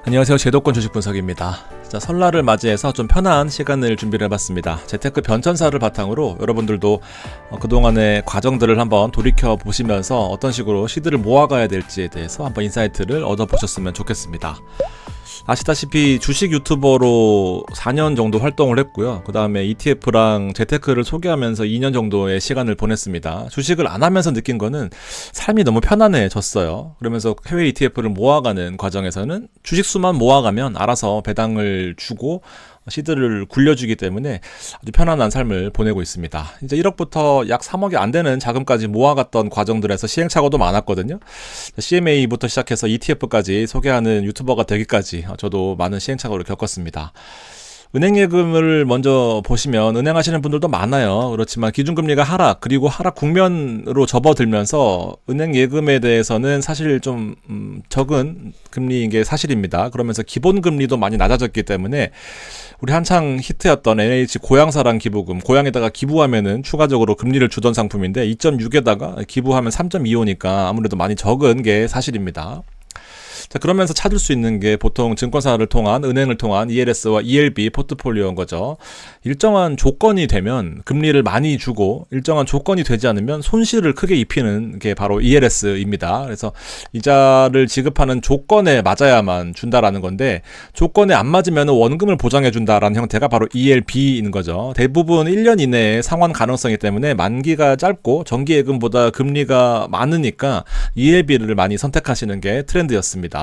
안녕하세요. 제도권 주식 분석입니다. 자, 설날을 맞이해서 좀 편한 시간을 준비를 해봤습니다. 재테크 변천사를 바탕으로 여러분들도 그동안의 과정들을 한번 돌이켜 보시면서 어떤 식으로 시드를 모아가야 될지에 대해서 한번 인사이트를 얻어보셨으면 좋겠습니다. 아시다시피 주식 유튜버로 4년 정도 활동을 했고요. 그 다음에 ETF랑 재테크를 소개하면서 2년 정도의 시간을 보냈습니다. 주식을 안 하면서 느낀 거는 삶이 너무 편안해졌어요. 그러면서 해외 ETF를 모아가는 과정에서는 주식수만 모아가면 알아서 배당을 주고 시드를 굴려주기 때문에 아주 편안한 삶을 보내고 있습니다. 이제 1억부터 약 3억이 안 되는 자금까지 모아갔던 과정들에서 시행착오도 많았거든요. CMA부터 시작해서 ETF까지 소개하는 유튜버가 되기까지 저도 많은 시행착오를 겪었습니다. 은행 예금을 먼저 보시면 은행 하시는 분들도 많아요. 그렇지만 기준금리가 하락 그리고 하락 국면으로 접어들면서 은행 예금에 대해서는 사실 좀 적은 금리인 게 사실입니다. 그러면서 기본금리도 많이 낮아졌기 때문에 우리 한창 히트였던 NH 고향사랑 기부금, 고향에다가 기부하면은 추가적으로 금리를 주던 상품인데 2.6에다가 기부하면 3.25니까 아무래도 많이 적은 게 사실입니다. 자, 그러면서 찾을 수 있는 게 보통 증권사를 통한, 은행을 통한 ELS와 ELB 포트폴리오인 거죠. 일정한 조건이 되면 금리를 많이 주고 일정한 조건이 되지 않으면 손실을 크게 입히는 게 바로 ELS입니다. 그래서 이자를 지급하는 조건에 맞아야만 준다라는 건데 조건에 안 맞으면 원금을 보장해 준다라는 형태가 바로 ELB인 거죠. 대부분 1년 이내에 상환 가능성이기 때문에 만기가 짧고 정기예금보다 금리가 많으니까 ELB를 많이 선택하시는 게 트렌드였습니다.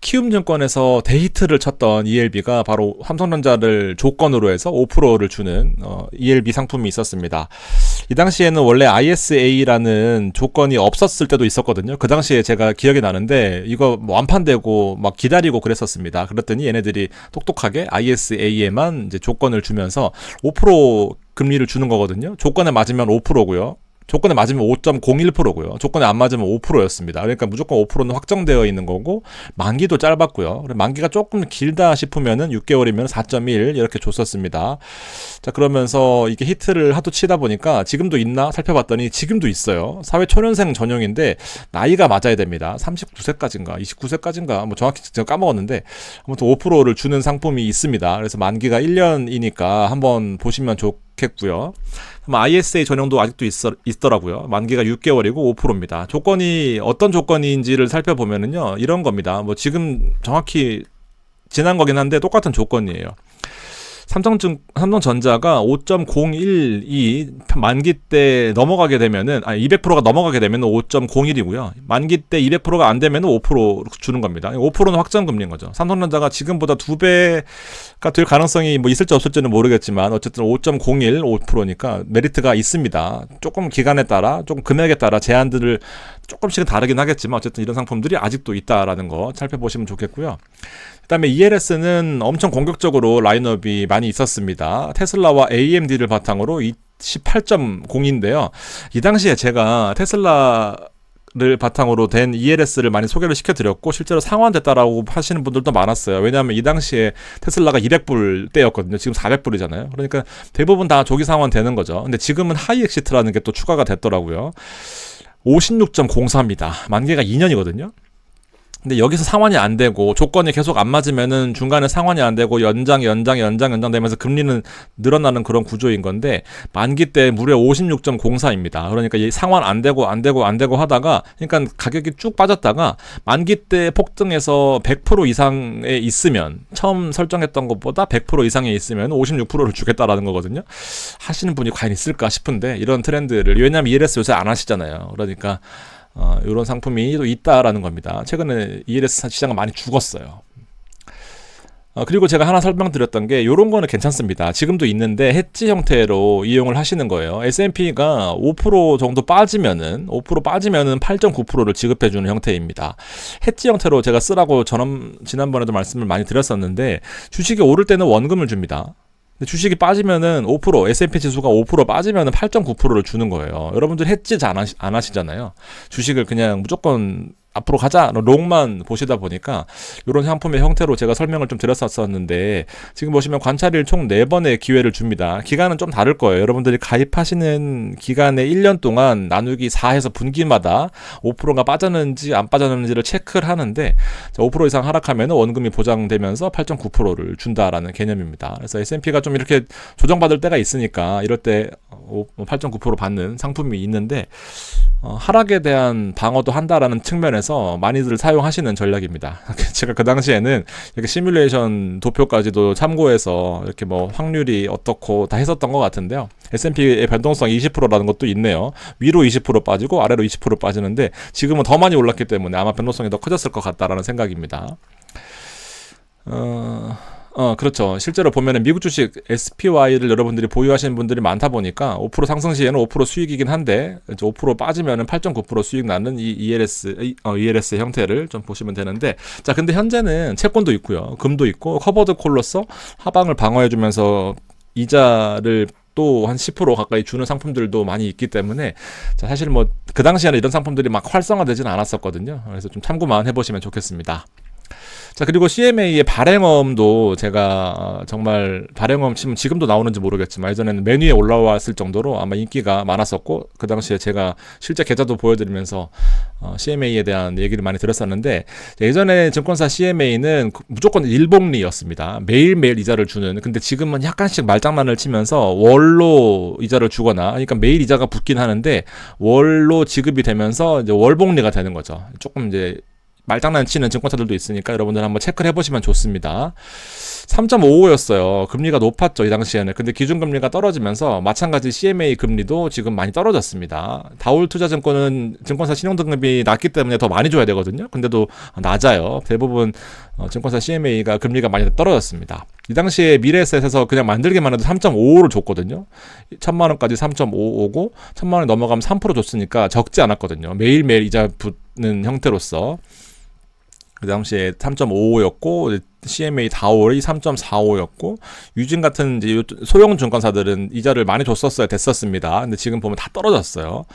키움증권에서 데이트를 쳤던 ELB가 바로 삼성전자를 조건으로 해서 5%를 주는 ELB 상품이 있었습니다. 이 당시에는 원래 ISA라는 조건이 없었을 때도 있었거든요. 그 당시에 제가 기억이 나는데 이거 완판되고 막 기다리고 그랬었습니다. 그랬더니 얘네들이 똑똑하게 ISA에만 이제 조건을 주면서 5% 금리를 주는 거거든요. 조건에 맞으면 5%고요. 조건에 맞으면 5.01%고요. 조건에 안 맞으면 5%였습니다. 그러니까 무조건 5%는 확정되어 있는 거고 만기도 짧았고요. 만기가 조금 길다 싶으면은 6개월이면 4.1 이렇게 줬었습니다. 자, 그러면서 이게 히트를 하도 치다 보니까 지금도 있나 살펴봤더니 지금도 있어요. 사회 초년생 전용인데 나이가 맞아야 됩니다. 39세까지인가 29세까지인가 뭐 정확히 제가 까먹었는데 아무튼 5%를 주는 상품이 있습니다. 그래서 만기가 1년이니까 한번 보시면 좋겠고요. ISA 전용도 아직도 있더라고요. 만기가 6개월이고 5%입니다. 조건이 어떤 조건인지를 살펴보면은요, 이런 겁니다. 뭐 지금 정확히 지난 거긴 한데 똑같은 조건이에요. 삼성전자가 5.01이 만기 때 넘어가게 되면은 200%가 넘어가게 되면은 5.01이고요. 만기 때 200%가 안 되면은 5% 주는 겁니다. 5%는 확정 금리인 거죠. 삼성전자가 지금보다 2배가 될 가능성이 뭐 있을지 없을지는 모르겠지만 어쨌든 5.01 5%니까 메리트가 있습니다. 조금 기간에 따라 조금 금액에 따라 제한들을 조금씩은 다르긴 하겠지만 어쨌든 이런 상품들이 아직도 있다라는 거 살펴보시면 좋겠고요. 그다음에 ELS는 엄청 공격적으로 라인업이 많이 있었습니다. 테슬라와 AMD를 바탕으로 28.0인데요. 이 당시에 제가 테슬라를 바탕으로 된 ELS를 많이 소개를 시켜드렸고 실제로 상환됐다라고 하시는 분들도 많았어요. 왜냐하면 이 당시에 테슬라가 200불 대였거든요. 지금 400불이잖아요. 그러니까 대부분 다 조기 상환되는 거죠. 근데 지금은 하이 엑시트라는 게 또 추가가 됐더라고요. 56.04입니다. 만기가 2년이거든요. 근데 여기서 상환이 안 되고 조건이 계속 안 맞으면은 중간에 상환이 안 되고 연장 되면서 금리는 늘어나는 그런 구조인 건데 만기 때 무려 56.04입니다. 그러니까 이 상환 안 되고 하다가 그러니까 가격이 쭉 빠졌다가 만기 때 폭등해서 100% 이상에 있으면 처음 설정했던 것보다 100% 이상에 있으면 56%를 주겠다라는 거거든요. 하시는 분이 과연 있을까 싶은데 이런 트렌드를 왜냐하면 ELS 요새 안 하시잖아요. 그러니까 이런 상품이 또 있다라는 겁니다. 최근에 ELS 시장은 많이 죽었어요. 그리고 제가 하나 설명드렸던 게 이런 거는 괜찮습니다. 지금도 있는데 해지 형태로 이용을 하시는 거예요. S&P가 5% 정도 빠지면은 8.9%를 지급해주는 형태입니다. 해지 형태로 제가 쓰라고 지난번에도 말씀을 많이 드렸었는데 주식이 오를 때는 원금을 줍니다. 주식이 빠지면은 5%, S&P 지수가 5% 빠지면은 8.9%를 주는 거예요. 여러분들 해지 안 하시잖아요. 주식을 그냥 무조건 앞으로 가자 롱만 보시다 보니까 이런 상품의 형태로 제가 설명을 좀 드렸었는데, 지금 보시면 관찰일 총 4번의 기회를 줍니다. 기간은 좀 다를 거예요. 여러분들이 가입하시는 기간에 1년 동안 나누기 4해서 분기마다 5%가 빠졌는지 안 빠졌는지를 체크를 하는데, 5% 이상 하락하면 원금이 보장되면서 8.9%를 준다라는 개념입니다. 그래서 S&P가 좀 이렇게 조정받을 때가 있으니까 이럴 때 8.9% 받는 상품이 있는데, 하락에 대한 방어도 한다라는 측면에서 많이들 사용하시는 전략입니다. 제가 그 당시에는 이렇게 시뮬레이션 도표까지도 참고해서 이렇게 뭐 확률이 어떻고 다 했었던 것 같은데요. S&P의 변동성 20%라는 것도 있네요. 위로 20% 빠지고 아래로 20% 빠지는데, 지금은 더 많이 올랐기 때문에 아마 변동성이 더 커졌을 것 같다라는 생각입니다. 그렇죠. 실제로 보면은 미국 주식 SPY를 여러분들이 보유하시는 분들이 많다 보니까 5% 상승 시에는 5% 수익이긴 한데, 5% 빠지면은 8.9% 수익 나는 이 ELS 형태를 좀 보시면 되는데, 자, 근데 현재는 채권도 있고요. 금도 있고 커버드 콜로서 하방을 방어해주면서 이자를 또 한 10% 가까이 주는 상품들도 많이 있기 때문에, 자, 사실 뭐 그 당시에는 이런 상품들이 막 활성화되지는 않았었거든요. 그래서 좀 참고만 해보시면 좋겠습니다. 자, 그리고 CMA의 발행엄도 제가 정말 발행엄 치면 지금도 나오는지 모르겠지만 예전에는 메뉴에 올라왔을 정도로 아마 인기가 많았었고, 그 당시에 제가 실제 계좌도 보여드리면서 CMA에 대한 얘기를 많이 들었었는데, 예전에 증권사 CMA는 무조건 일복리였습니다. 매일매일 이자를 주는. 근데 지금은 약간씩 말장난을 치면서 월로 이자를 주거나, 그러니까 매일 이자가 붙긴 하는데 월로 지급이 되면서 이제 월복리가 되는 거죠. 조금 이제 말장난 치는 증권사들도 있으니까 여러분들 한번 체크를 해보시면 좋습니다. 3.55였어요. 금리가 높았죠, 이 당시에는. 근데 기준금리가 떨어지면서 마찬가지 CMA 금리도 지금 많이 떨어졌습니다. 다울투자증권은 증권사 신용등급이 낮기 때문에 더 많이 줘야 되거든요. 근데도 낮아요. 대부분 증권사 CMA가 금리가 많이 떨어졌습니다. 이 당시에 미래에셋에서 그냥 만들기만 해도 3.55를 줬거든요. 1,000만원까지 3.55고 1,000만원이 넘어가면 3% 줬으니까 적지 않았거든요. 매일매일 이자 붙는 형태로서. 그 당시에 3.55였고 CMA 다올이 3.45였고 유진 같은 이제 소형 증권사들은 이자를 많이 줬었어야 됐었습니다. 근데 지금 보면 다 떨어졌어요.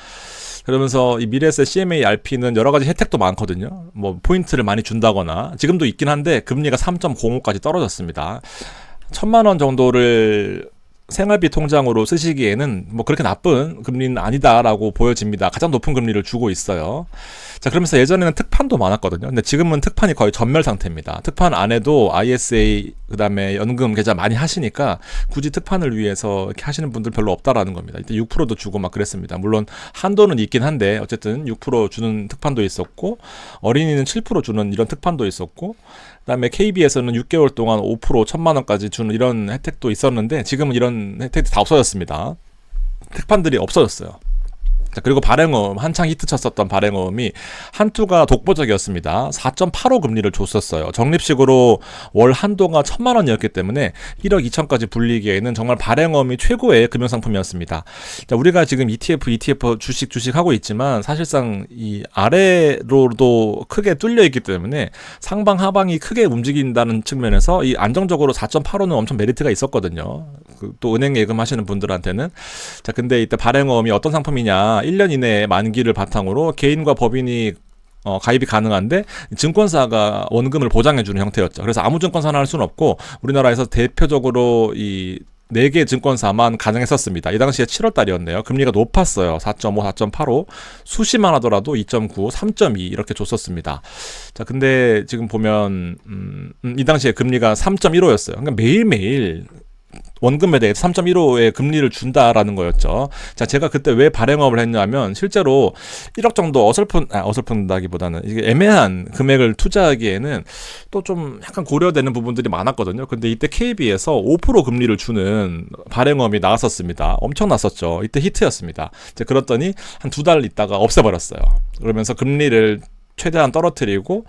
그러면서 이 미래에셋 CMA RP는 여러 가지 혜택도 많거든요. 뭐 포인트를 많이 준다거나, 지금도 있긴 한데 금리가 3.05까지 떨어졌습니다. 1,000만 원 정도를 생활비 통장으로 쓰시기에는 뭐 그렇게 나쁜 금리는 아니다라고 보여집니다. 가장 높은 금리를 주고 있어요. 자, 그러면서 예전에는 특판도 많았거든요. 근데 지금은 특판이 거의 전멸 상태입니다. 특판 안에도 ISA 그다음에 연금 계좌 많이 하시니까 굳이 특판을 위해서 이렇게 하시는 분들 별로 없다라는 겁니다. 이때 6%도 주고 막 그랬습니다. 물론 한도는 있긴 한데 어쨌든 6% 주는 특판도 있었고, 어린이는 7% 주는 이런 특판도 있었고, 그다음에 KB에서는 6개월 동안 5% 1,000만 원까지 주는 이런 혜택도 있었는데, 지금은 이런 혜택이 다 없어졌습니다. 특판들이 없어졌어요. 자, 그리고 발행어음, 한창 히트 쳤었던 발행어음이 한투가 독보적이었습니다. 4.85 금리를 줬었어요. 적립식으로 월 한도가 1,000만 원이었기 때문에 1억 2천까지 불리기에는 정말 발행어음이 최고의 금융상품이었습니다. 자, 우리가 지금 ETF 주식 하고 있지만 사실상 이 아래로도 크게 뚫려 있기 때문에 상방 하방이 크게 움직인다는 측면에서 이 안정적으로 4.85는 엄청 메리트가 있었거든요. 또 은행 예금하시는 분들한테는. 자, 근데 이때 발행어음이 어떤 상품이냐, 1년 이내에 만기를 바탕으로 개인과 법인이 가입이 가능한데 증권사가 원금을 보장해주는 형태였죠. 그래서 아무 증권사나 할 수는 없고 우리나라에서 대표적으로 이 4개 증권사만 가능했었습니다. 이 당시에 7월 달이었네요. 금리가 높았어요. 4.5, 4.85, 수시만 하더라도 2.9, 3.2 이렇게 줬었습니다. 자, 근데 지금 보면 이 당시에 금리가 3.15였어요. 그러니까 매일매일 원금에 대해 3.15의 금리를 준다라는 거였죠. 자, 제가 그때 왜 발행업을 했냐면 실제로 1억 정도 어설픈다기보다는 이게 애매한 금액을 투자하기에는 또 좀 약간 고려되는 부분들이 많았거든요. 근데 이때 KB에서 5% 금리를 주는 발행업이 나왔었습니다. 엄청 났었죠. 이때 히트였습니다. 이제 그랬더니 한 2달 있다가 없애버렸어요. 그러면서 금리를 최대한 떨어뜨리고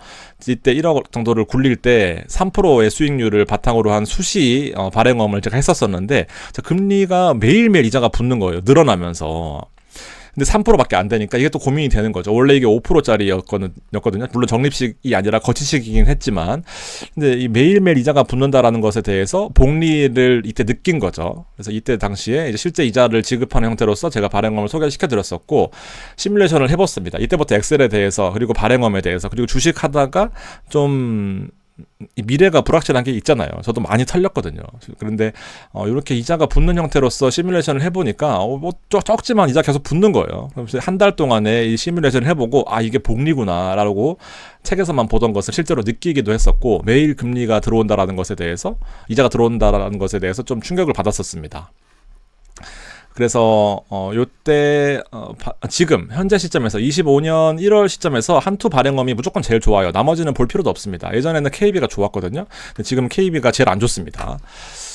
이때 1억 정도를 굴릴 때 3%의 수익률을 바탕으로 한 수시 발행업을 제가 했었었는데, 금리가 매일매일 이자가 붙는 거예요. 늘어나면서. 근데 3%밖에 안 되니까 이게 또 고민이 되는 거죠. 원래 이게 5%짜리였거든요. 물론 적립식이 아니라 거치식이긴 했지만, 근데 이 매일매일 이자가 붙는다라는 것에 대해서 복리를 이때 느낀 거죠. 그래서 이때 당시에 이제 실제 이자를 지급하는 형태로서 제가 발행원을 소개시켜드렸었고, 시뮬레이션을 해봤습니다. 이때부터 엑셀에 대해서, 그리고 발행원에 대해서, 그리고 주식하다가 좀 미래가 불확실한 게 있잖아요. 저도 많이 털렸거든요. 그런데 이렇게 이자가 붙는 형태로서 시뮬레이션을 해보니까 뭐 적지만 이자 계속 붙는 거예요. 그래서 한 달 동안에 이 시뮬레이션을 해보고 이게 복리구나라고 책에서만 보던 것을 실제로 느끼기도 했었고, 매일 금리가 들어온다라는 것에 대해서, 이자가 들어온다라는 것에 대해서 좀 충격을 받았었습니다. 그래서 요때 지금 현재 시점에서 25년 1월 시점에서 한투 발행엄이 무조건 제일 좋아요. 나머지는 볼 필요도 없습니다. 예전에는 KB가 좋았거든요. 근데 지금 KB가 제일 안 좋습니다.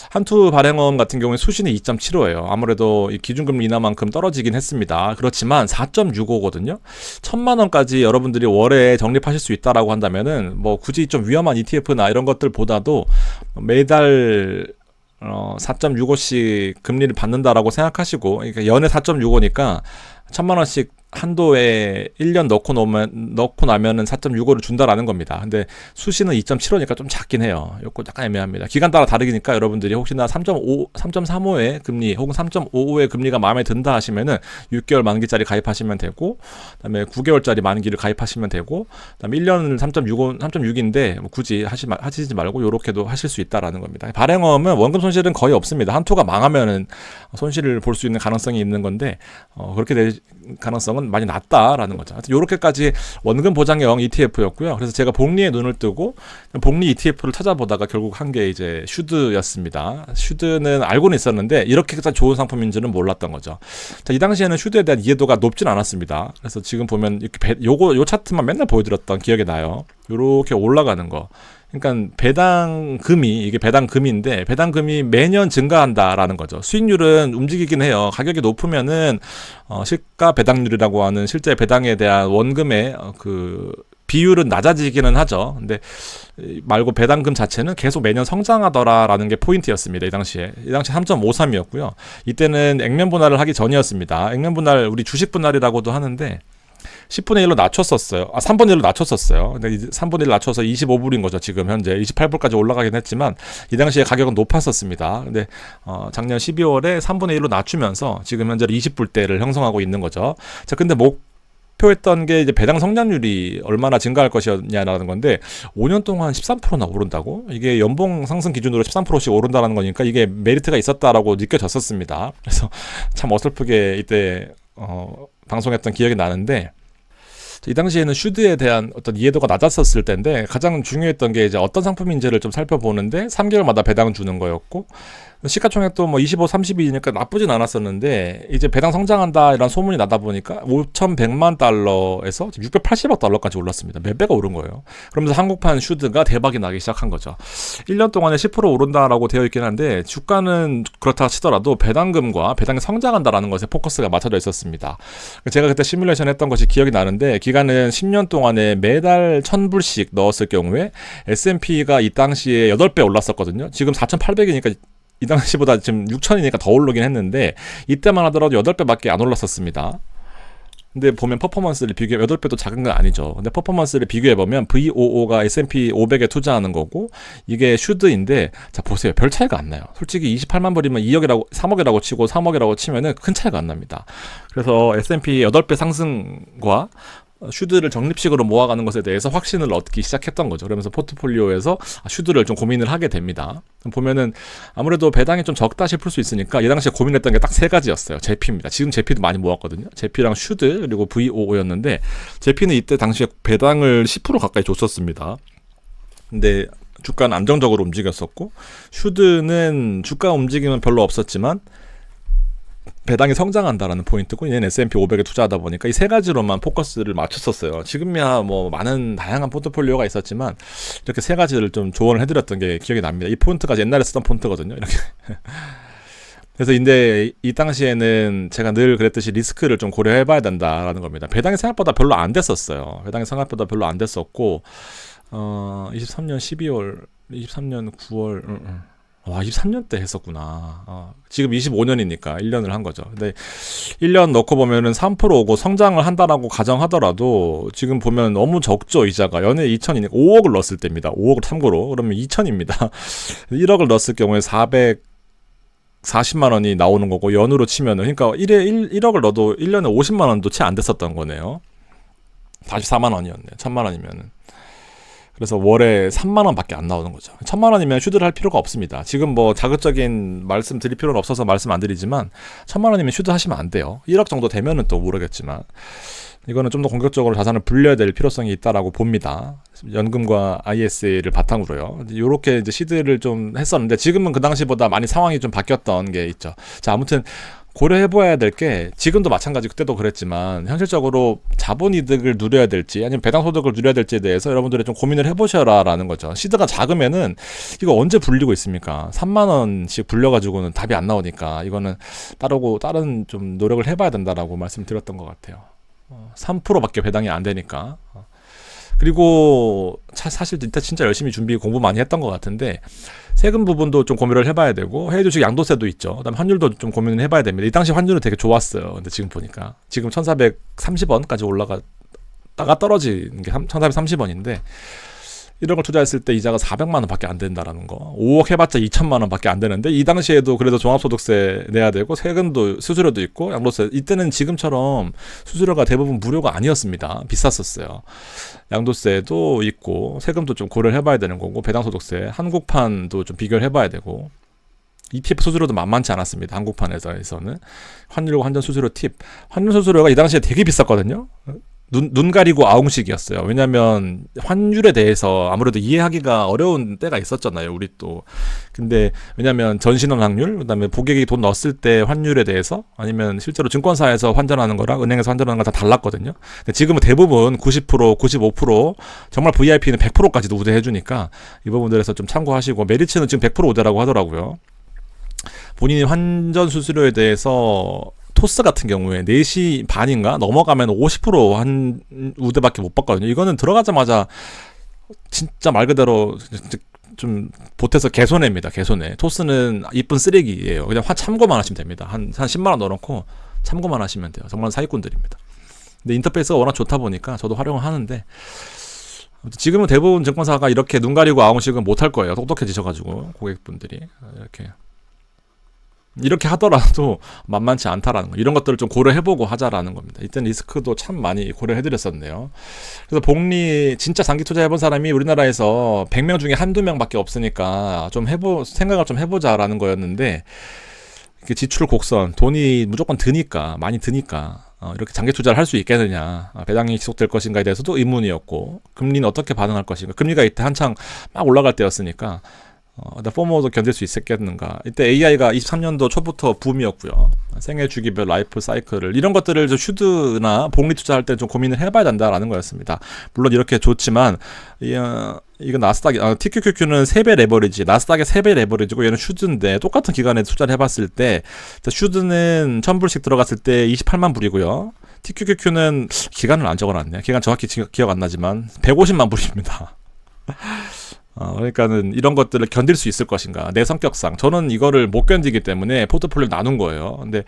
한투 발행엄 같은 경우에 수신이 2.75예요. 아무래도 이 기준금리 인하만큼 떨어지긴 했습니다. 그렇지만 4.65거든요. 1,000만 원까지 여러분들이 월에 적립하실 수 있다라고 한다면은 뭐 굳이 좀 위험한 ETF나 이런 것들보다도 매달 4.65씩 금리를 받는다라고 생각하시고, 그러니까 연에 4.65니까 1,000만 원씩 한도에 1년 넣고 나면은 4.65를 준다라는 겁니다. 근데 수시는 2.75니까 좀 작긴 해요. 이거 약간 애매합니다. 기간 따라 다르니까 여러분들이 혹시나 3.35의 금리 혹은 3.55의 금리가 마음에 든다 하시면은 6개월 만기짜리 가입하시면 되고, 그다음에 9개월짜리 만기를 가입하시면 되고, 그다음에 1년은 3.6인데 뭐 굳이 하시지 말고 요렇게도 하실 수 있다라는 겁니다. 발행엄은 원금 손실은 거의 없습니다. 한투가 망하면은 손실을 볼 수 있는 가능성이 있는 건데, 그렇게 될 가능성은 많이 낮다라는 거죠. 하여튼 요렇게까지 원금 보장형 ETF였고요. 그래서 제가 복리에 눈을 뜨고 복리 ETF를 찾아보다가 결국 한 게 이제 슈드였습니다. 슈드는 알고는 있었는데 이렇게까지 좋은 상품인지는 몰랐던 거죠. 자, 이 당시에는 슈드에 대한 이해도가 높진 않았습니다. 그래서 지금 보면 이렇게 요 차트만 맨날 보여드렸던 기억이 나요. 요렇게 올라가는 거. 그러니까 이게 배당금인데 배당금이 매년 증가한다라는 거죠. 수익률은 움직이긴 해요. 가격이 높으면은 시가 배당률이라고 하는 실제 배당에 대한 원금의 그 비율은 낮아지기는 하죠. 근데 말고 배당금 자체는 계속 매년 성장하더라라는 게 포인트였습니다. 이 당시에 3.53이었고요. 이때는 액면 분할을 하기 전이었습니다. 액면 분할, 우리 주식 분할이라고도 하는데 10분의 1로 낮췄었어요. 3분의 1로 낮췄었어요. 근데 3분의 1 낮춰서 25불인 거죠. 지금 현재 28불까지 올라가긴 했지만 이 당시에 가격은 높았었습니다. 근데 작년 12월에 3분의 1로 낮추면서 지금 현재 20불대를 형성하고 있는 거죠. 자, 근데 목표했던 게 이제 배당 성장률이 얼마나 증가할 것이냐라는 건데 5년 동안 13%나 오른다고? 이게 연봉 상승 기준으로 13%씩 오른다는 거니까 이게 메리트가 있었다라고 느껴졌었습니다. 그래서 참 어설프게 이때 방송했던 기억이 나는데, 이 당시에는 슈드에 대한 어떤 이해도가 낮았었을 때인데 가장 중요했던 게 이제 어떤 상품인지를 좀 살펴보는데 3개월마다 배당 주는 거였고, 시가총액도 뭐 25, 32니까 나쁘진 않았었는데 이제 배당 성장한다 이런 소문이 나다 보니까 5,100만 달러에서 680억 달러까지 올랐습니다. 몇 배가 오른 거예요. 그러면서 한국판 슈드가 대박이 나기 시작한 거죠. 1년 동안에 10% 오른다라고 되어 있긴 한데 주가는 그렇다 치더라도 배당금과 배당이 성장한다라는 것에 포커스가 맞춰져 있었습니다. 제가 그때 시뮬레이션 했던 것이 기억이 나는데, 기간은 10년 동안에 매달 1,000불씩 넣었을 경우에 S&P가 이 당시에 8배 올랐었거든요. 지금 4,800이니까 이 당시보다 지금 6,000이니까 더 오르긴 했는데 이때만 하더라도 8배밖에 안 올랐었습니다. 근데 보면 퍼포먼스를 8배도 작은 건 아니죠. 근데 퍼포먼스를 비교해보면 VOO가 S&P 500에 투자하는 거고 이게 슈드인데, 자 보세요. 별 차이가 안 나요. 솔직히 28만 불이면 2억이라고 3억이라고 치고 3억이라고 치면은 큰 차이가 안 납니다. 그래서 S&P 8배 상승과 슈드를 적립식으로 모아가는 것에 대해서 확신을 얻기 시작했던 거죠. 그러면서 포트폴리오에서 슈드를 좀 고민을 하게 됩니다. 보면은 아무래도 배당이 좀 적다 싶을 수 있으니까 이 당시에 고민했던 게 딱 3가지였어요. 제피입니다. 지금 제피도 많이 모았거든요. 제피랑 슈드 그리고 VOO였는데 제피는 이때 당시에 배당을 10% 가까이 줬었습니다. 근데 주가는 안정적으로 움직였었고, 슈드는 주가 움직임은 별로 없었지만 배당이 성장한다라는 포인트고, 얘는 S&P 500에 투자하다 보니까 이 3가지로만 포커스를 맞췄었어요. 지금이야 뭐 많은 다양한 포트폴리오가 있었지만 이렇게 3가지를 좀 조언을 해드렸던 게 기억이 납니다. 이 폰트가 옛날에 쓰던 폰트거든요. 이렇게. 그래서 근데 이 당시에는 제가 늘 그랬듯이 리스크를 좀 고려해봐야 된다라는 겁니다. 배당이 생각보다 별로 안 됐었어요. 배당이 생각보다 별로 안 됐었고, 23년 12월, 23년 9월, 와, 23년 때 했었구나. 지금 25년이니까 1년을 한 거죠. 근데 1년 넣고 보면은 3% 오고 성장을 한다라고 가정하더라도 지금 보면 너무 적죠, 이자가. 연에 2천이니까 5억을 넣었을 때입니다. 5억을 참고로. 그러면 2천입니다. 1억을 넣었을 경우에 440만 원이 나오는 거고, 연으로 치면은, 그러니까 1억을 넣어도 1년에 50만 원도 채 안 됐었던 거네요. 44만 원이었네요. 1000만 원이면은. 그래서 월에 3만 원밖에 안 나오는 거죠. 1000만 원이면 슈드를 할 필요가 없습니다. 지금 뭐 자극적인 말씀 드릴 필요는 없어서 말씀 안 드리지만 1000만 원이면 슈드 하시면 안 돼요. 1억 정도 되면은 또 모르겠지만 이거는 좀 더 공격적으로 자산을 불려야 될 필요성이 있다라고 봅니다. 연금과 ISA를 바탕으로요. 이렇게 이제 시드를 좀 했었는데 지금은 그 당시보다 많이 상황이 좀 바뀌었던 게 있죠. 자, 아무튼 고려해봐야 될 게 지금도 마찬가지 그때도 그랬지만 현실적으로 자본이득을 누려야 될지 아니면 배당소득을 누려야 될지에 대해서 여러분들이 좀 고민을 해보셔라라는 거죠. 시드가 작으면은 이거 언제 불리고 있습니까? 3만 원씩 불려가지고는 답이 안 나오니까 이거는 다른 좀 노력을 해봐야 된다라고 말씀드렸던 것 같아요. 3%밖에 배당이 안 되니까. 그리고 사실 이때 진짜 열심히 공부 많이 했던 것 같은데 세금 부분도 좀 고민을 해봐야 되고 해외 주식 양도세도 있죠. 그다음에 환율도 좀 고민을 해봐야 됩니다. 이 당시 환율은 되게 좋았어요. 근데 지금 보니까 지금 1430원까지 올라갔다가 떨어지는 게 1430원인데 1억을 투자했을 때 이자가 400만 원밖에 안 된다라는 거. 5억 해봤자 2천만 원밖에 안 되는데 이 당시에도 그래도 종합소득세 내야 되고 세금도 수수료도 있고 양도세. 이때는 지금처럼 수수료가 대부분 무료가 아니었습니다. 비쌌었어요. 양도세도 있고 세금도 좀 고려를 해봐야 되는 거고 배당소득세, 한국판도 좀 비교를 해봐야 되고 ETF 수수료도 만만치 않았습니다. 한국판에서는 환율과 환전 수수료 팁. 환율 수수료가 이 당시에 되게 비쌌거든요. 눈 가리고 아웅식이었어요. 왜냐면 환율에 대해서 아무래도 이해하기가 어려운 때가 있었잖아요. 우리 또. 근데 왜냐면 전신원 확률, 그다음에 고객이 돈 넣었을 때 환율에 대해서 아니면 실제로 증권사에서 환전하는 거랑 은행에서 환전하는 거 다 달랐거든요. 근데 지금은 대부분 90%, 95% 정말 VIP는 100%까지도 우대해 주니까 이 부분들에서 좀 참고하시고 메리츠는 지금 100% 우대라고 하더라고요. 본인이 환전 수수료에 대해서 토스 같은 경우에 4시 반인가 넘어가면 50% 우대밖에 못 받거든요. 이거는 들어가자마자 진짜 말 그대로 좀 보태서 개손해입니다. 개손해. 토스는 이쁜 쓰레기예요. 그냥 참고만 하시면 됩니다. 한 10만 원 넣어놓고 참고만 하시면 돼요. 정말 사기꾼들입니다. 근데 인터페이스가 워낙 좋다 보니까 저도 활용을 하는데 지금은 대부분 증권사가 이렇게 눈 가리고 아웅식은 못할 거예요. 똑똑해지셔가지고 고객분들이 이렇게 하더라도 만만치 않다라는 거. 이런 것들을 좀 고려해보고 하자라는 겁니다. 이때는 리스크도 참 많이 고려해드렸었네요. 그래서 복리 진짜 장기 투자해본 사람이 우리나라에서 100명 중에 한두 명밖에 없으니까 좀 생각을 좀 해보자라는 거였는데 지출 곡선, 돈이 무조건 드니까 많이 드니까 이렇게 장기 투자를 할 수 있겠느냐, 배당이 지속될 것인가에 대해서도 의문이었고 금리는 어떻게 반응할 것인가. 금리가 이때 한창 막 올라갈 때였으니까 포모도 견딜 수 있었겠는가. 이때 AI가 23년도 초부터 붐이었고요. 생애 주기별 라이프 사이클을 이런 것들을 슈드나 복리 투자할 때 좀 고민을 해봐야 된다라는 거였습니다. 물론 이렇게 좋지만 이건 나스닥 TQQQ는 3배 레버리지, 나스닥의 3배 레버리지고 얘는 슈드인데 똑같은 기간에 투자를 해봤을 때 슈드는 1000불씩 들어갔을 때 28만 불이고요. TQQQ는 기간을 안 적어놨네. 기간 정확히 기억 안 나지만 150만 불입니다. 그러니까는 이런 것들을 견딜 수 있을 것인가. 내 성격상 저는 이거를 못 견디기 때문에 포트폴리오를 나눈 거예요. 근데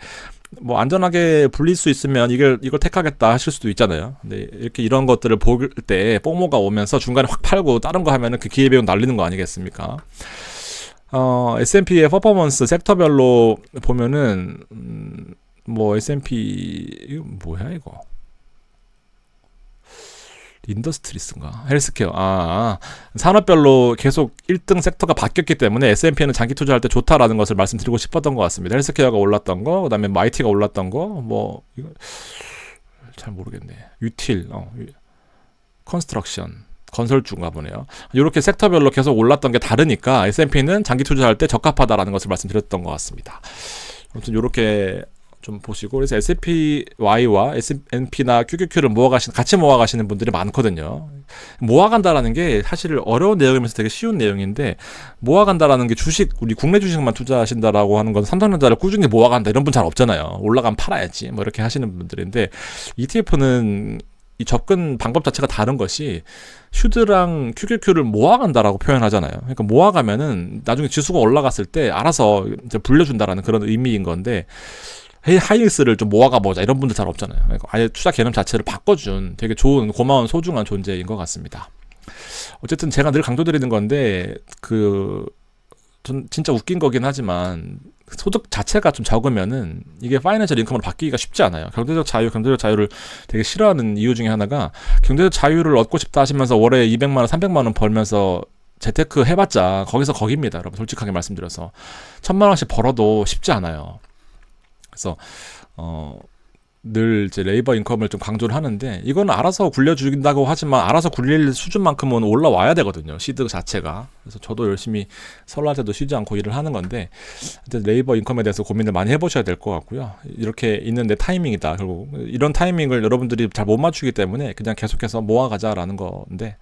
뭐 안전하게 불릴 수 있으면 이걸 택하겠다 하실 수도 있잖아요. 근데 이렇게 이런 것들을 볼 때 뽕모가 오면서 중간에 확 팔고 다른 거 하면은 그 기회비용 날리는 거 아니겠습니까? S&P의 퍼포먼스 섹터별로 보면은 뭐 S&P 이거 뭐야 이거? 인더스트리스인가? 헬스케어. 산업별로 계속 1등 섹터가 바뀌었기 때문에 S&P는 장기 투자할 때 좋다라는 것을 말씀드리고 싶었던 것 같습니다. 헬스케어가 올랐던 거, 그 다음에 IT가 올랐던 거, 이거 잘 모르겠네. 유틸, 컨스트럭션, 건설주인가 보네요. 이렇게 섹터별로 계속 올랐던 게 다르니까 S&P는 장기 투자할 때 적합하다라는 것을 말씀드렸던 것 같습니다. 아무튼 이렇게 좀 보시고, 그래서 SPY와 S&P나 QQQ를 같이 모아가시는 분들이 많거든요. 모아간다라는 게 사실 어려운 내용이면서 되게 쉬운 내용인데, 모아간다라는 게 우리 국내 주식만 투자하신다라고 하는 건 삼성전자를 꾸준히 모아간다 이런 분 잘 없잖아요. 올라가면 팔아야지 뭐 이렇게 하시는 분들인데, ETF는 이 접근 방법 자체가 다른 것이 슈드랑 QQQ를 모아간다라고 표현하잖아요. 그러니까 모아가면은 나중에 지수가 올라갔을 때 알아서 이제 불려준다라는 그런 의미인 건데 하이닉스를 좀 모아가 보자 이런 분들 잘 없잖아요. 그러니까 아예 투자 개념 자체를 바꿔준 되게 좋은 고마운 소중한 존재인 것 같습니다. 어쨌든 제가 늘 강조드리는 건데 전 진짜 웃긴 거긴 하지만 소득 자체가 좀 적으면은 이게 파이낸셜 인컴으로 바뀌기가 쉽지 않아요. 경제적 자유를 되게 싫어하는 이유 중에 하나가 경제적 자유를 얻고 싶다 하시면서 월에 200만 원, 300만 원 벌면서 재테크 해봤자 거기서 거기입니다. 여러분 솔직하게 말씀드려서 1000만 원씩 벌어도 쉽지 않아요. 그래서 늘 이제 레이버 인컴을 좀 강조를 하는데 이건 알아서 굴려주긴다고 하지만 알아서 굴릴 수준만큼은 올라와야 되거든요. 시드 자체가. 그래서 저도 열심히 설날 때도 쉬지 않고 일을 하는 건데 레이버 인컴에 대해서 고민을 많이 해보셔야 될 것 같고요. 이렇게 있는데 타이밍이다. 결국 이런 타이밍을 여러분들이 잘 못 맞추기 때문에 그냥 계속해서 모아가자라는 건데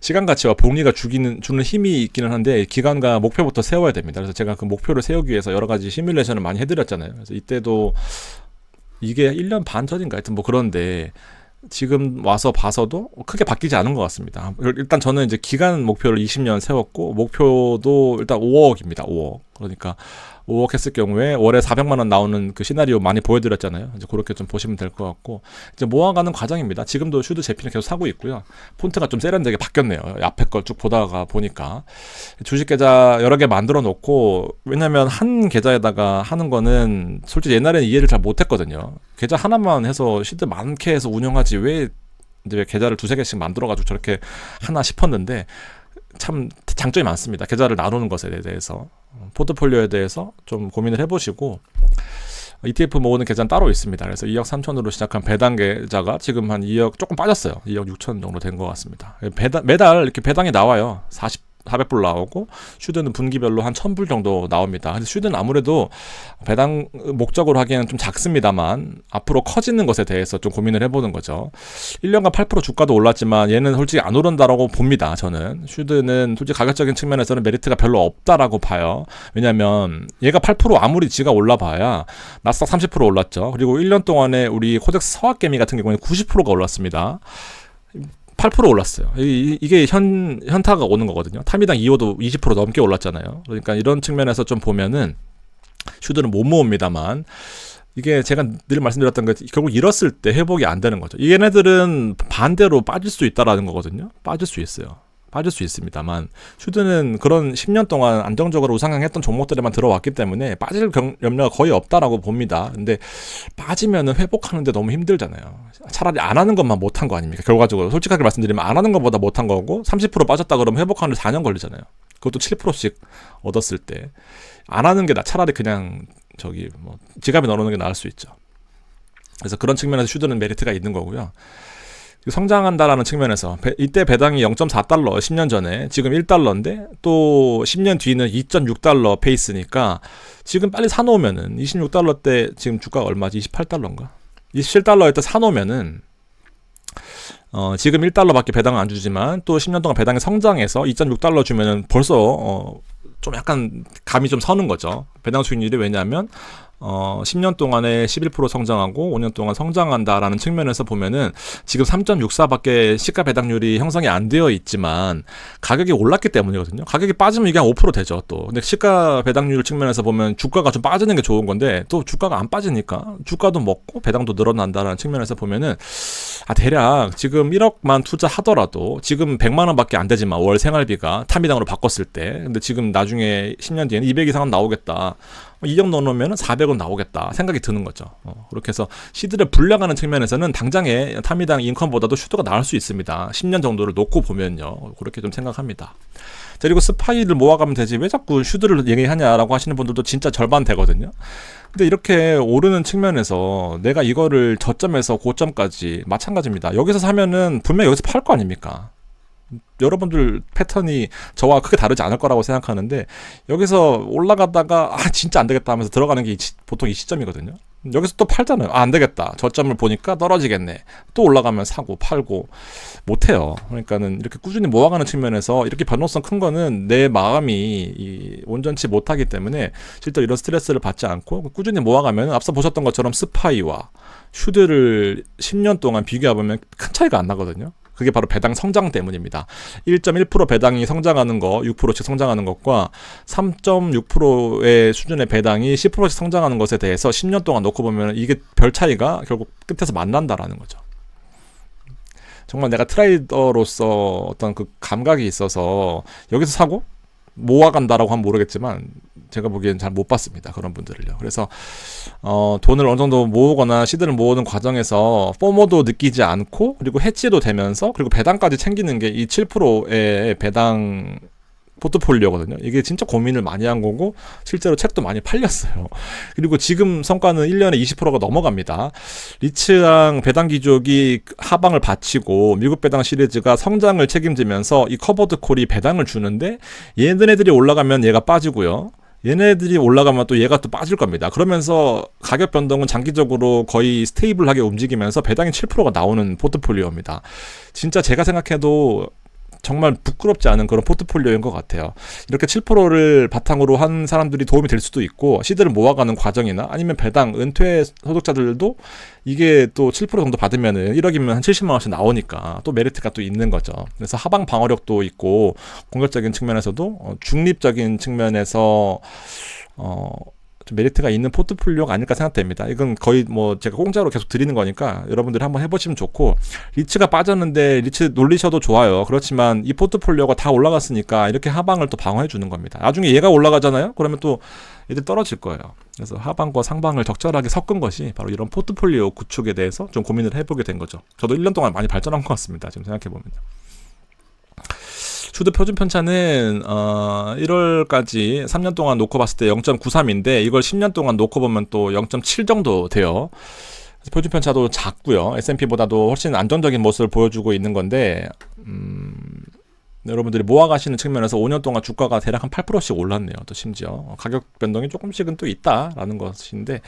시간 가치와 복리가 주는 힘이 있기는 한데 기간과 목표부터 세워야 됩니다. 그래서 제가 그 목표를 세우기 위해서 여러 가지 시뮬레이션을 많이 해드렸잖아요. 그래서 이때도 이게 1년 반 전인가 하여튼 뭐 그런데 지금 와서 봐서도 크게 바뀌지 않은 것 같습니다. 일단 저는 이제 기간 목표를 20년 세웠고 목표도 일단 5억입니다. 5억. 그러니까 5억 했을 경우에 월에 400만 원 나오는 그 시나리오 많이 보여드렸잖아요. 이제 그렇게 좀 보시면 될 것 같고 이제 모아가는 과정입니다. 지금도 슈드 제피는 계속 사고 있고요. 폰트가 좀 세련되게 바뀌었네요. 앞에 걸 쭉 보다가 보니까 주식 계좌 여러 개 만들어 놓고 왜냐면 한 계좌에다가 하는 거는 솔직히 옛날에는 이해를 잘 못했거든요. 계좌 하나만 해서 슈드 많게 해서 운영하지 왜 이제 계좌를 두세 개씩 만들어가지고 저렇게 하나 싶었는데 참 장점이 많습니다. 계좌를 나누는 것에 대해서 포트폴리오에 대해서 좀 고민을 해보시고 ETF 모으는 계좌는 따로 있습니다. 그래서 2억 3천으로 시작한 배당 계좌가 지금 한 2억 조금 빠졌어요. 2억 6천 정도 된 것 같습니다. 매달 이렇게 배당이 나와요. 400불 나오고 슈드는 분기별로 한 1000불 정도 나옵니다. 그래서 슈드는 아무래도 배당 목적으로 하기에는 좀 작습니다만 앞으로 커지는 것에 대해서 좀 고민을 해보는 거죠. 1년간 8% 주가도 올랐지만 얘는 솔직히 안 오른다라고 봅니다. 저는 슈드는 솔직히 가격적인 측면에서는 메리트가 별로 없다라고 봐요. 왜냐면 얘가 8% 아무리 지가 올라봐야 나스닥 30% 올랐죠. 그리고 1년 동안에 우리 코덱스 서학개미 같은 경우에는 90%가 올랐습니다. 8% 올랐어요. 이게 현타가 오는 거거든요. 타미당 2호도 20% 넘게 올랐잖아요. 그러니까 이런 측면에서 좀 보면은 슈드는 못 모읍니다만 이게 제가 늘 말씀드렸던 것 결국 잃었을 때 회복이 안 되는 거죠. 얘네들은 반대로 빠질 수 있다라는 거거든요. 빠질 수 있어요. 빠질 수 있습니다만 슈드는 그런 10년 동안 안정적으로 우상향했던 종목들에만 들어왔기 때문에 빠질 염려가 거의 없다라고 봅니다. 근데 빠지면은 회복하는데 너무 힘들잖아요. 차라리 안 하는 것만 못한 거 아닙니까? 결과적으로 솔직하게 말씀드리면 안 하는 것보다 못한 거고 30% 빠졌다 그러면 회복하는데 4년 걸리잖아요. 그것도 7%씩 얻었을 때 안 하는 게 차라리 그냥 지갑에 넣어놓는 게 나을 수 있죠. 그래서 그런 측면에서 슈드는 메리트가 있는 거고요. 성장한다라는 측면에서 이때 배당이 0.4달러 10년 전에 지금 1달러인데 또 10년 뒤는 2.6달러 페이스니까 지금 빨리 사놓으면은 26달러 때 지금 주가가 얼마지? 28달러인가? 27달러에 때 사놓으면은 지금 1달러밖에 배당을 안 주지만 또 10년 동안 배당이 성장해서 2.6달러 주면은 벌써 좀 약간 감이 좀 서는 거죠. 배당 수익률이. 왜냐하면 10년 동안에 11% 성장하고 5년 동안 성장한다라는 측면에서 보면은 지금 3.64밖에 시가 배당률이 형성이 안 되어 있지만 가격이 올랐기 때문이거든요. 가격이 빠지면 이게 한 5% 되죠. 또 근데 시가 배당률 측면에서 보면 주가가 좀 빠지는 게 좋은 건데 또 주가가 안 빠지니까 주가도 먹고 배당도 늘어난다라는 측면에서 보면은 대략 지금 1억만 투자하더라도 지금 100만 원밖에 안 되지만 월 생활비가 타미당으로 바꿨을 때 근데 지금 나중에 10년 뒤에는 200 이상은 나오겠다. 2억 넣어놓으면 400원 나오겠다 생각이 드는 거죠. 그렇게 해서 시드를 불량하는 측면에서는 당장의 타미당 인컴보다도 슈드가 나을 수 있습니다. 10년 정도를 놓고 보면요. 그렇게 좀 생각합니다. 자, 그리고 스파이를 모아가면 되지 왜 자꾸 슈드를 얘기하냐라고 하시는 분들도 진짜 절반 되거든요. 근데 이렇게 오르는 측면에서 내가 이거를 저점에서 고점까지 마찬가지입니다. 여기서 사면은 분명히 여기서 팔 거 아닙니까? 여러분들 패턴이 저와 크게 다르지 않을 거라고 생각하는데 여기서 올라가다가 진짜 안 되겠다 하면서 들어가는 게 보통 이 시점이거든요. 여기서 또 팔잖아요. 안 되겠다. 저점을 보니까 떨어지겠네. 또 올라가면 사고 팔고 못해요. 그러니까는 이렇게 꾸준히 모아가는 측면에서 이렇게 변동성 큰 거는 내 마음이 온전치 못하기 때문에 실제로 이런 스트레스를 받지 않고 꾸준히 모아가면 앞서 보셨던 것처럼 스파이와 슈드를 10년 동안 비교해보면 큰 차이가 안 나거든요. 그게 바로 배당 성장 때문입니다. 1.1% 배당이 성장하는 거, 6%씩 성장하는 것과 3.6%의 수준의 배당이 10%씩 성장하는 것에 대해서 10년 동안 놓고 보면 이게 별 차이가 결국 끝에서 만난다라는 거죠. 정말 내가 트레이더로서 어떤 그 감각이 있어서 여기서 사고 모아간다라고 하면 모르겠지만 제가 보기엔 잘 못 봤습니다. 그런 분들을요. 그래서 돈을 어느 정도 모으거나 시드를 모으는 과정에서 포모도 느끼지 않고 그리고 해지도 되면서 그리고 배당까지 챙기는 게 이 7%의 배당 포트폴리오거든요. 이게 진짜 고민을 많이 한 거고 실제로 책도 많이 팔렸어요. 그리고 지금 성과는 1년에 20%가 넘어갑니다. 리츠랑 배당 귀족이 하방을 바치고 미국 배당 시리즈가 성장을 책임지면서 이 커버드 콜이 배당을 주는데 얘네들이 올라가면 얘가 빠지고요. 얘네들이 올라가면 또 얘가 또 빠질 겁니다. 그러면서 가격 변동은 장기적으로 거의 스테이블하게 움직이면서 배당이 7%가 나오는 포트폴리오입니다. 진짜 제가 생각해도 정말 부끄럽지 않은 그런 포트폴리오인 것 같아요. 이렇게 7%를 바탕으로 한 사람들이 도움이 될 수도 있고 시드를 모아가는 과정이나 아니면 배당, 은퇴 소득자들도 이게 또 7% 정도 받으면은 1억이면 한 70만 원씩 나오니까 또 메리트가 또 있는 거죠. 그래서 하방 방어력도 있고 공격적인 측면에서도 중립적인 측면에서 좀 메리트가 있는 포트폴리오가 아닐까 생각됩니다. 이건 거의 뭐 제가 공짜로 계속 드리는 거니까 여러분들이 한번 해보시면 좋고 리츠가 빠졌는데 리츠 놀리셔도 좋아요. 그렇지만 이 포트폴리오가 다 올라갔으니까 이렇게 하방을 또 방어해 주는 겁니다. 나중에 얘가 올라가잖아요. 그러면 또 얘들 떨어질 거예요. 그래서 하방과 상방을 적절하게 섞은 것이 바로 이런 포트폴리오 구축에 대해서 좀 고민을 해보게 된 거죠. 저도 1년 동안 많이 발전한 것 같습니다. 지금 생각해보면. 슈드 표준 편차는 1월까지 3년 동안 놓고 봤을 때 0.93인데 이걸 10년 동안 놓고 보면 또 0.7 정도 돼요. 표준 편차도 작고요. S&P보다도 훨씬 안정적인 모습을 보여주고 있는 건데 여러분들이 모아가시는 측면에서 5년 동안 주가가 대략 한 8%씩 올랐네요. 또 심지어 가격 변동이 조금씩은 또 있다라는 것인데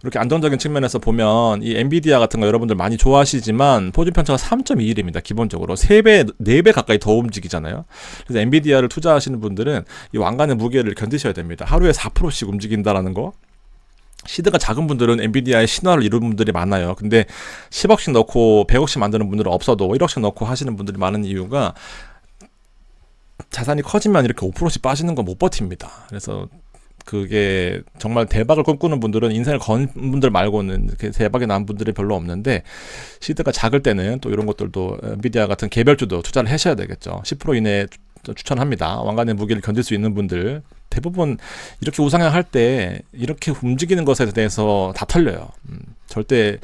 이렇게 안정적인 측면에서 보면 이 엔비디아 같은 거 여러분들 많이 좋아하시지만 표준 편차가 3.21입니다. 기본적으로 3배, 4배 가까이 더 움직이잖아요. 그래서 엔비디아를 투자하시는 분들은 이 왕관의 무게를 견디셔야 됩니다. 하루에 4%씩 움직인다라는 거. 시드가 작은 분들은 엔비디아의 신화를 이룬 분들이 많아요. 근데 10억씩 넣고 100억씩 만드는 분들은 없어도 1억씩 넣고 하시는 분들이 많은 이유가 자산이 커지면 이렇게 5%씩 빠지는 건 못 버팁니다. 그래서 그게 정말 대박을 꿈꾸는 분들은 인생을 건 분들 말고는 이렇게 대박이 난 분들이 별로 없는데 시드가 작을 때는 또 이런 것들도 엔비디아 같은 개별주도 투자를 하셔야 되겠죠. 10% 이내에 추천합니다. 왕관의 무게를 견딜 수 있는 분들 대부분 이렇게 우상향할 때 이렇게 움직이는 것에 대해서 다 털려요. 절대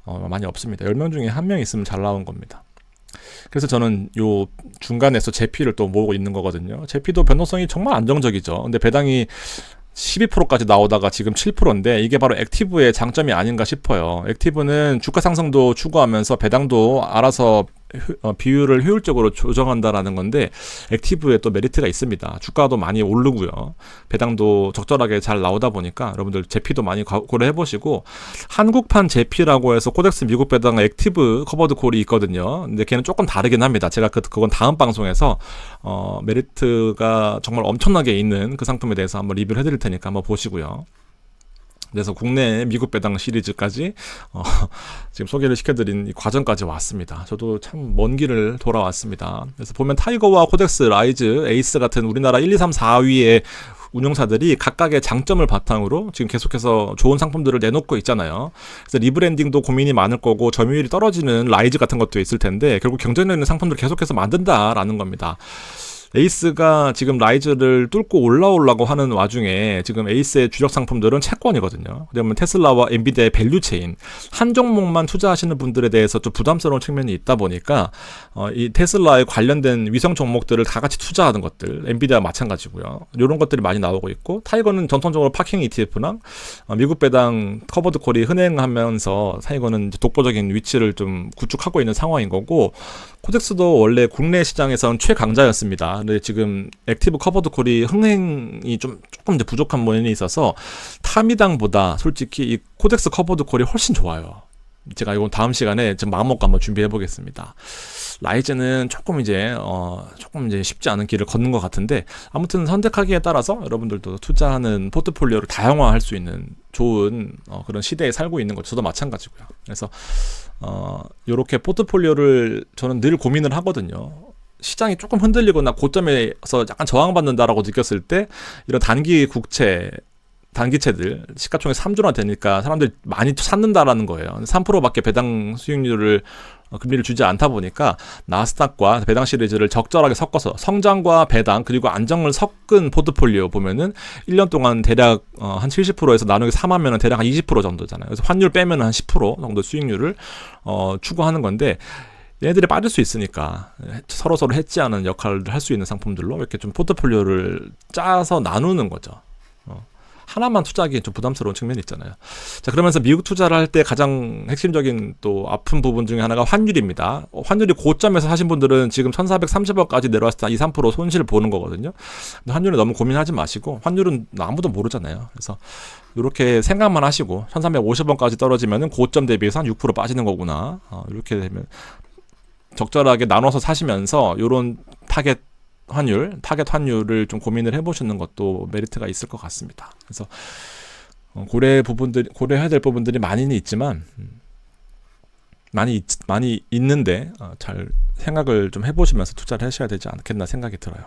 많이 없습니다. 10명 중에 1명 있으면 잘 나온 겁니다. 그래서 저는 요 중간에서 제피를 또 모으고 있는 거거든요. 제피도 변동성이 정말 안정적이죠. 근데 배당이 12%까지 나오다가 지금 7%인데 이게 바로 액티브의 장점이 아닌가 싶어요. 액티브는 주가 상승도 추구하면서 배당도 알아서 비율을 효율적으로 조정한다라는 건데 액티브에 또 메리트가 있습니다. 주가도 많이 오르고요. 배당도 적절하게 잘 나오다 보니까 여러분들 제피도 많이 고려해 보시고 한국판 제피라고 해서 코덱스 미국 배당 액티브 커버드 콜이 있거든요. 근데 걔는 조금 다르긴 합니다. 제가 그건 다음 방송에서 메리트가 정말 엄청나게 있는 그 상품에 대해서 한번 리뷰를 해드릴 테니까 한번 보시고요. 그래서 국내 미국 배당 시리즈까지 지금 소개를 시켜드린 이 과정까지 왔습니다. 저도 참 먼 길을 돌아왔습니다. 그래서 보면 타이거와 코덱스, 라이즈, 에이스 같은 우리나라 1, 2, 3, 4위의 운용사들이 각각의 장점을 바탕으로 지금 계속해서 좋은 상품들을 내놓고 있잖아요. 그래서 리브랜딩도 고민이 많을 거고 점유율이 떨어지는 라이즈 같은 것도 있을 텐데 결국 경쟁력 있는 상품들을 계속해서 만든다라는 겁니다. 에이스가 지금 라이즈를 뚫고 올라오려고 하는 와중에 지금 에이스의 주력 상품들은 채권이거든요. 그러면 테슬라와 엔비디아의 밸류체인 한 종목만 투자하시는 분들에 대해서 좀 부담스러운 측면이 있다 보니까 이 테슬라에 관련된 위성 종목들을 다 같이 투자하는 것들, 엔비디아 마찬가지고요. 이런 것들이 많이 나오고 있고 타이거는 전통적으로 파킹 ETF랑 미국 배당 커버드 콜이 흥행하면서 타이거는 독보적인 위치를 좀 구축하고 있는 상황인 거고 코덱스도 원래 국내 시장에선 최강자였습니다. 근데 지금 액티브 커버드 콜이 흥행이 조금 이제 부족한 면이 있어서 타미당보다 솔직히 이 코덱스 커버드 콜이 훨씬 좋아요. 제가 이건 다음 시간에 좀 마음먹고 한번 준비해 보겠습니다. 라이즈는 조금 이제 쉽지 않은 길을 걷는 것 같은데, 아무튼 선택하기에 따라서 여러분들도 투자하는 포트폴리오를 다양화할 수 있는 좋은 그런 시대에 살고 있는 거죠. 저도 마찬가지고요. 그래서 요렇게 포트폴리오를 저는 늘 고민을 하거든요. 시장이 조금 흔들리거나 고점에서 약간 저항받는다라고 느꼈을 때 이런 단기채들 시가총액 3조나 되니까 사람들이 많이 찾는다라는 거예요. 3%밖에 배당 수익률을 금리를 주지 않다 보니까 나스닥과 배당 시리즈를 적절하게 섞어서 성장과 배당 그리고 안정을 섞은 포트폴리오 보면은 1년 동안 대략 한 70%에서 나누기 3하면은 대략 한 20% 정도잖아요. 그래서 환율 빼면은 한 10% 정도 수익률을 추구하는 건데, 얘네들이 빠질 수 있으니까 서로 해지하는 역할을 할 수 있는 상품들로 이렇게 좀 포트폴리오를 짜서 나누는 거죠. 하나만 투자하기엔 좀 부담스러운 측면이 있잖아요. 자, 그러면서 미국 투자를 할 때 가장 핵심적인 또 아픈 부분 중에 하나가 환율입니다. 환율이 고점에서 하신 분들은 지금 1430원까지 내려왔을 때 2-3% 손실 보는 거거든요. 근데 환율에 너무 고민하지 마시고, 환율은 아무도 모르잖아요. 그래서 이렇게 생각만 하시고 1350원까지 떨어지면은 고점 대비해서 한 6% 빠지는 거구나. 이렇게 되면 적절하게 나눠서 사시면서 이런 타겟 환율을 좀 고민을 해보시는 것도 메리트가 있을 것 같습니다. 그래서 고려해야 될 부분들이 많이는 있지만 많이 있는데 잘 생각을 좀 해보시면서 투자를 하셔야 되지 않겠나 생각이 들어요.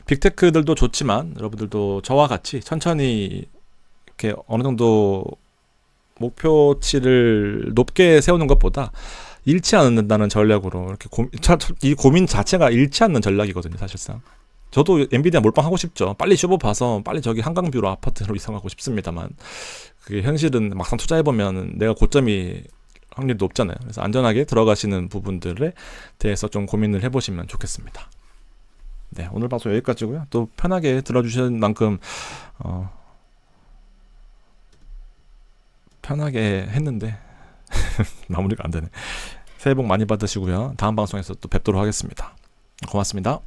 빅테크들도 좋지만 여러분들도 저와 같이 천천히 이렇게 어느 정도 목표치를 높게 세우는 것보다 잃지 않는다는 전략으로 이렇게 이 고민 자체가 잃지 않는 전략이거든요, 사실상. 저도 엔비디아 몰빵하고 싶죠. 빨리 슈퍼 봐서 빨리 저기 한강뷰로 아파트로 이사가고 싶습니다만, 그게 현실은 막상 투자해보면 내가 고점이 확률이 높잖아요. 그래서 안전하게 들어가시는 부분들에 대해서 좀 고민을 해보시면 좋겠습니다. 네, 오늘 방송 여기까지고요. 또 편하게 들어주신 만큼 편하게 했는데 마무리가 안 되네. 새해 복 많이 받으시고요. 다음 방송에서 또 뵙도록 하겠습니다. 고맙습니다.